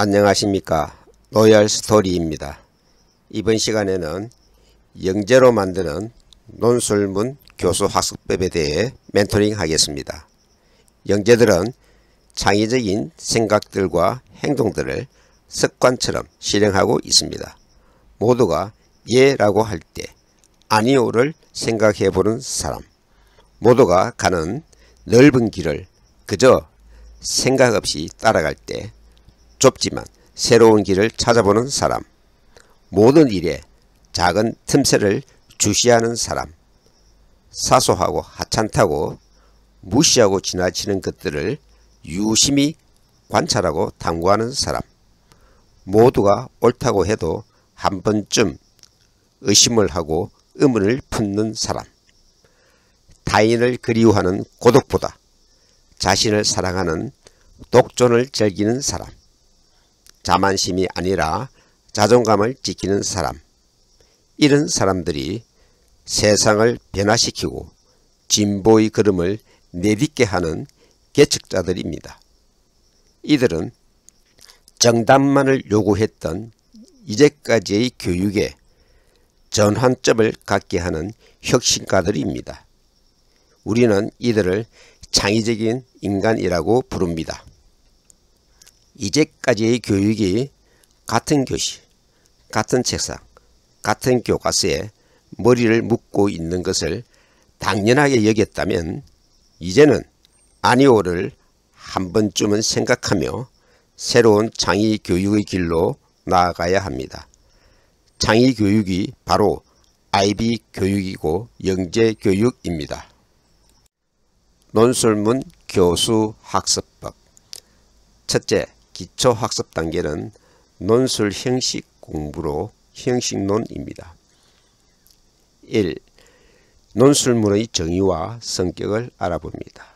안녕하십니까. 로얄 스토리입니다. 이번 시간에는 영재로 만드는 논술문 교수 학습법에 대해 멘토링 하겠습니다. 영재들은 창의적인 생각들과 행동들을 습관처럼 실행하고 있습니다. 모두가 예라고 할 때 아니오를 생각해 보는 사람, 모두가 가는 넓은 길을 그저 생각 없이 따라갈 때 좁지만 새로운 길을 찾아보는 사람, 모든 일에 작은 틈새를 주시하는 사람, 사소하고 하찮다고 무시하고 지나치는 것들을 유심히 관찰하고 탐구하는 사람, 모두가 옳다고 해도 한 번쯤 의심을 하고 의문을 품는 사람, 타인을 그리워하는 고독보다 자신을 사랑하는 독존을 즐기는 사람, 자만심이 아니라 자존감을 지키는 사람, 이런 사람들이 세상을 변화시키고 진보의 걸음을 내딛게 하는 개척자들입니다. 이들은 정답만을 요구했던 이제까지의 교육에 전환점을 갖게 하는 혁신가들입니다. 우리는 이들을 창의적인 인간이라고 부릅니다. 이제까지의 교육이 같은 교실, 같은 책상, 같은 교과서에 머리를 묶고 있는 것을 당연하게 여겼다면 이제는 아니오를 한 번쯤은 생각하며 새로운 창의 교육의 길로 나아가야 합니다. 창의 교육이 바로 IB 교육이고 영재 교육입니다. 논술문 교수 학습법. 첫째, 기초학습 단계는 논술 형식 공부로 형식론입니다. 1. 논술문의 정의와 성격을 알아봅니다.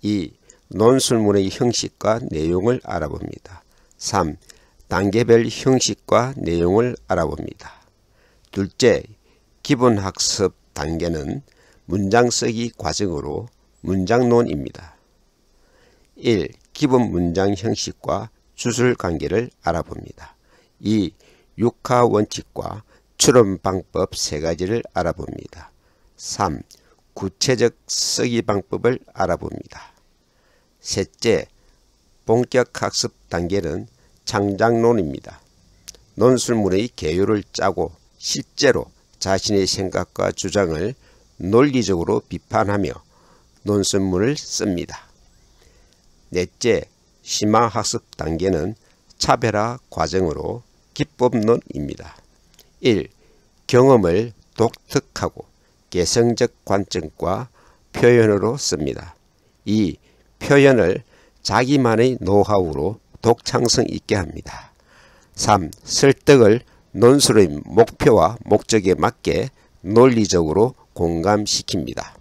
2. 논술문의 형식과 내용을 알아봅니다. 3. 단계별 형식과 내용을 알아봅니다. 둘째, 기본학습 단계는 문장 쓰기 과정으로 문장론입니다. 1. 기본 문장 형식과 주술 관계를 알아봅니다. 2. 육하 원칙과 추론 방법 세 가지를 알아봅니다. 3. 구체적 쓰기 방법을 알아봅니다. 셋째, 본격 학습 단계는 창작론입니다. 논술문의 개요를 짜고 실제로 자신의 생각과 주장을 논리적으로 비판하며 논술문을 씁니다. 넷째, 심화학습 단계는 차별화 과정으로 기법론입니다. 1. 경험을 독특하고 개성적 관점과 표현으로 씁니다. 2. 표현을 자기만의 노하우로 독창성 있게 합니다. 3. 설득을 논술의 목표와 목적에 맞게 논리적으로 공감시킵니다.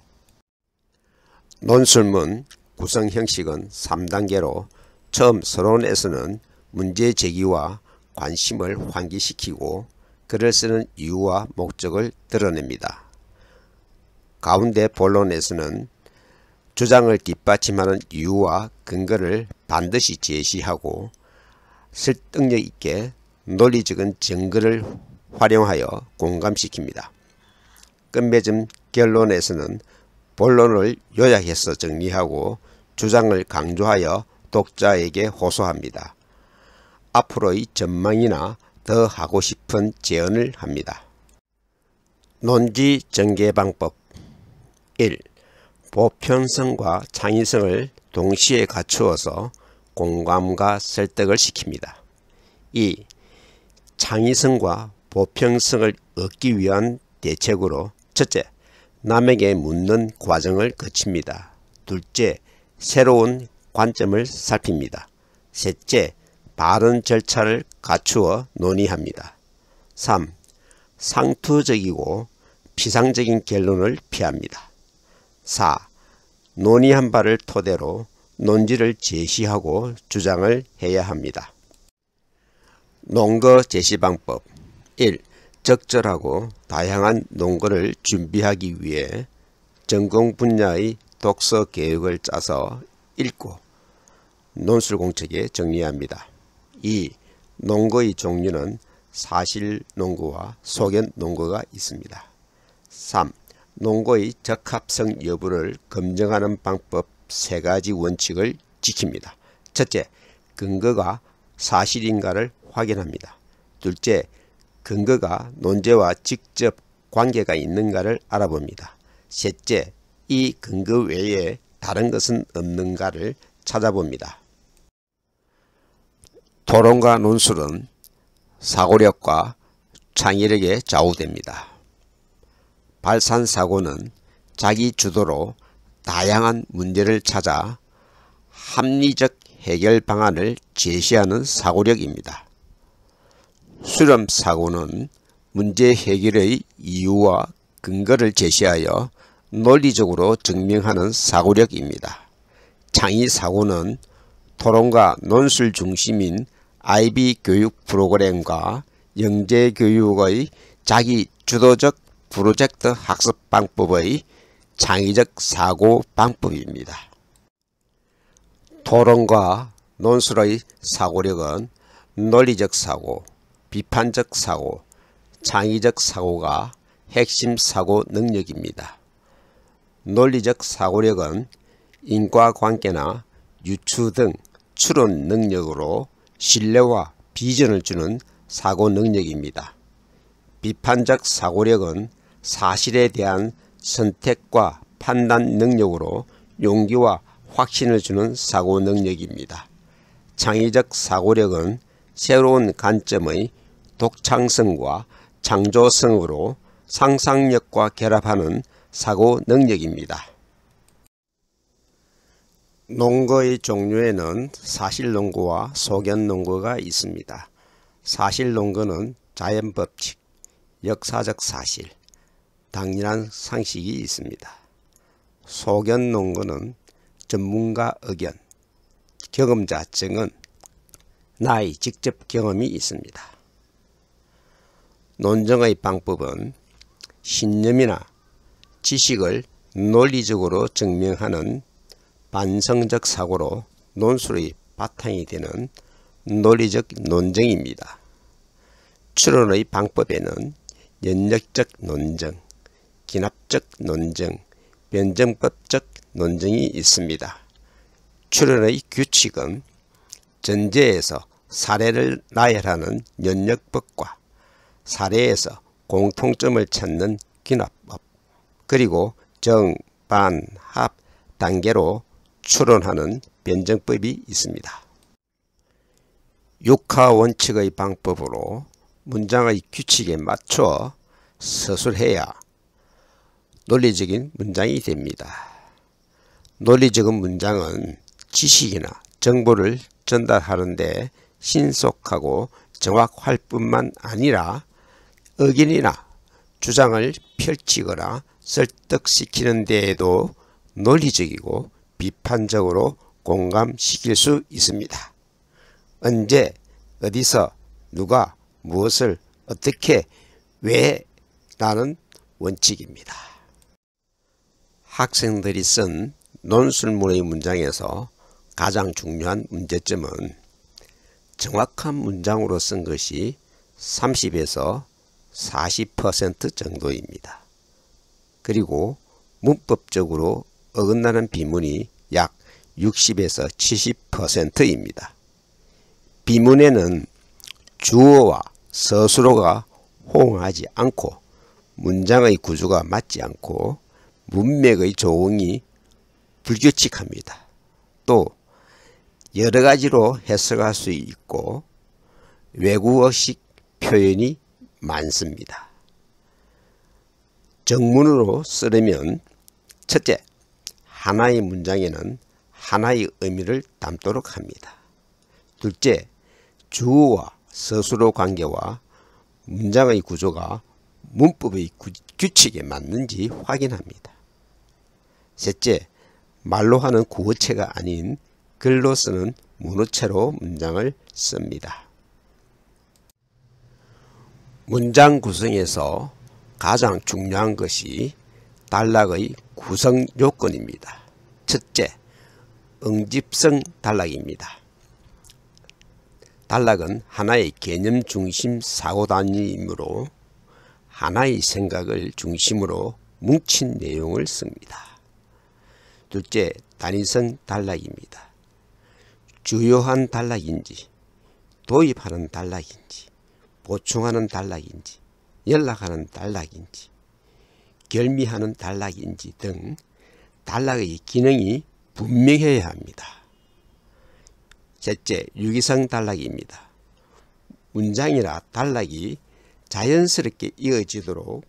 논술문 구성 형식은 3단계로 처음 서론에서는 문제 제기와 관심을 환기시키고 글을 쓰는 이유와 목적을 드러냅니다. 가운데 본론에서는 주장을 뒷받침하는 이유와 근거를 반드시 제시하고 설득력 있게 논리적인 증거를 활용하여 공감시킵니다. 끝맺음 결론에서는 본론을 요약해서 정리하고 주장을 강조하여 독자에게 호소합니다. 앞으로의 전망이나 더 하고 싶은 제언을 합니다. 논지 전개 방법. 1. 보편성과 창의성을 동시에 갖추어서 공감과 설득을 시킵니다. 2. 창의성과 보편성을 얻기 위한 대책으로 첫째, 남에게 묻는 과정을 거칩니다. 둘째, 새로운 관점을 살핍니다. 셋째, 바른 절차를 갖추어 논의합니다. 3. 상투적이고 피상적인 결론을 피합니다. 4. 논의한 바를 토대로 논지를 제시하고 주장을 해야 합니다. 논거 제시 방법. 1. 적절하고 다양한 논거를 준비하기 위해 전공 분야의 독서 계획을 짜서 읽고 논술 공책에 정리합니다. 2. 논거의 종류는 사실 논거와 소견 논거가 있습니다. 3. 논거의 적합성 여부를 검증하는 방법 3가지 원칙을 지킵니다. 첫째, 근거가 사실인가를 확인합니다. 둘째, 근거가 논제와 직접 관계가 있는가를 알아봅니다. 셋째, 이 근거 외에 다른 것은 없는가를 찾아봅니다. 토론과 논술은 사고력과 창의력에 좌우됩니다. 발산사고는 자기 주도로 다양한 문제를 찾아 합리적 해결 방안을 제시하는 사고력입니다. 수렴사고는 문제 해결의 이유와 근거를 제시하여 논리적으로 증명하는 사고력입니다. 창의사고는 토론과 논술 중심인 IB 교육 프로그램과 영재교육의 자기 주도적 프로젝트 학습 방법의 창의적 사고 방법입니다. 토론과 논술의 사고력은 논리적 사고, 비판적 사고, 창의적 사고가 핵심 사고 능력입니다. 논리적 사고력은 인과관계나 유추 등 추론 능력으로 신뢰와 비전을 주는 사고 능력입니다. 비판적 사고력은 사실에 대한 선택과 판단 능력으로 용기와 확신을 주는 사고 능력입니다. 창의적 사고력은 새로운 관점의 독창성과 창조성으로 상상력과 결합하는 사고 능력입니다. 논거의 종류에는 사실논거와 소견논거가 있습니다. 사실논거는 자연법칙, 역사적 사실, 당연한 상식이 있습니다. 소견논거는 전문가 의견, 경험자 증언, 나의 직접 경험이 있습니다. 논증의 방법은 신념이나 지식을 논리적으로 증명하는 반성적 사고로 논술의 바탕이 되는 논리적 논증입니다. 추론의 방법에는 연역적 논증, 기납적 논증, 변증법적 논증이 있습니다. 추론의 규칙은 전제에서 사례를 나열하는 연역법과 사례에서 공통점을 찾는 기납법, 그리고 정, 반, 합 단계로 추론하는 변증법이 있습니다. 육하원칙의 방법으로 문장의 규칙에 맞춰 서술해야 논리적인 문장이 됩니다. 논리적인 문장은 지식이나 정보를 전달하는데 신속하고 정확할 뿐만 아니라 의견이나 주장을 펼치거나 설득시키는 데에도 논리적이고 비판적으로 공감시킬 수 있습니다. 언제, 어디서, 누가, 무엇을, 어떻게, 왜 라는 원칙입니다. 학생들이 쓴 논술문의 문장에서 가장 중요한 문제점은 정확한 문장으로 쓴 것이 30에서 40% 정도입니다. 그리고 문법적으로 어긋나는 비문이 약 60에서 70%입니다. 비문에는 주어와 서술어가 호응하지 않고 문장의 구조가 맞지 않고 문맥의 조응이 불규칙합니다. 또 여러가지로 해석할 수 있고 외국어식 표현이 많습니다. 정문으로 쓰려면 첫째, 하나의 문장에는 하나의 의미를 담도록 합니다. 둘째, 주어와 서술어 관계와 문장의 구조가 문법의 규칙에 맞는지 확인합니다. 셋째, 말로 하는 구어체가 아닌 글로 쓰는 문어체로 문장을 씁니다. 문장 구성에서 가장 중요한 것이 단락의 구성 요건입니다. 첫째, 응집성 단락입니다. 단락은 하나의 개념 중심 사고단위이므로 하나의 생각을 중심으로 뭉친 내용을 씁니다. 둘째, 단위성 단락입니다. 주요한 단락인지, 도입하는 단락인지, 보충하는 단락인지, 연락하는 단락인지, 결미하는 단락인지 등 단락의 기능이 분명해야 합니다. 셋째, 유기성 단락입니다. 문장이나 단락이 자연스럽게 이어지도록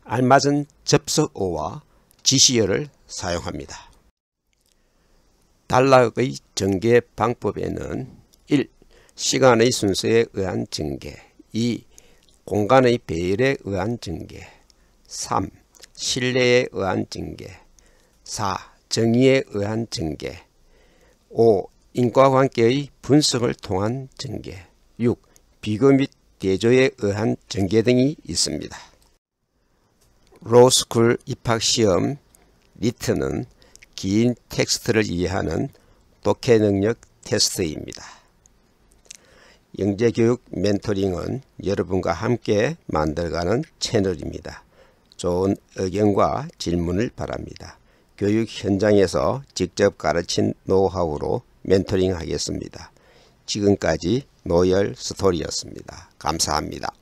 알맞은 접속어와 지시어를 사용합니다. 단락의 전개 방법에는 1. 시간의 순서에 의한 전개, 2. 공간의 배열에 의한 전개, 3. 신뢰에 의한 전개, 4. 정의에 의한 전개, 5. 인과관계의 분석을 통한 전개, 6. 비교 및 대조에 의한 전개 등이 있습니다. 로스쿨 입학시험 리트는 긴 텍스트를 이해하는 독해 능력 테스트입니다. 영재교육 멘토링은 여러분과 함께 만들어가는 채널입니다. 좋은 의견과 질문을 바랍니다. 교육 현장에서 직접 가르친 노하우로 멘토링 하겠습니다. 지금까지 노열 스토리였습니다. 감사합니다.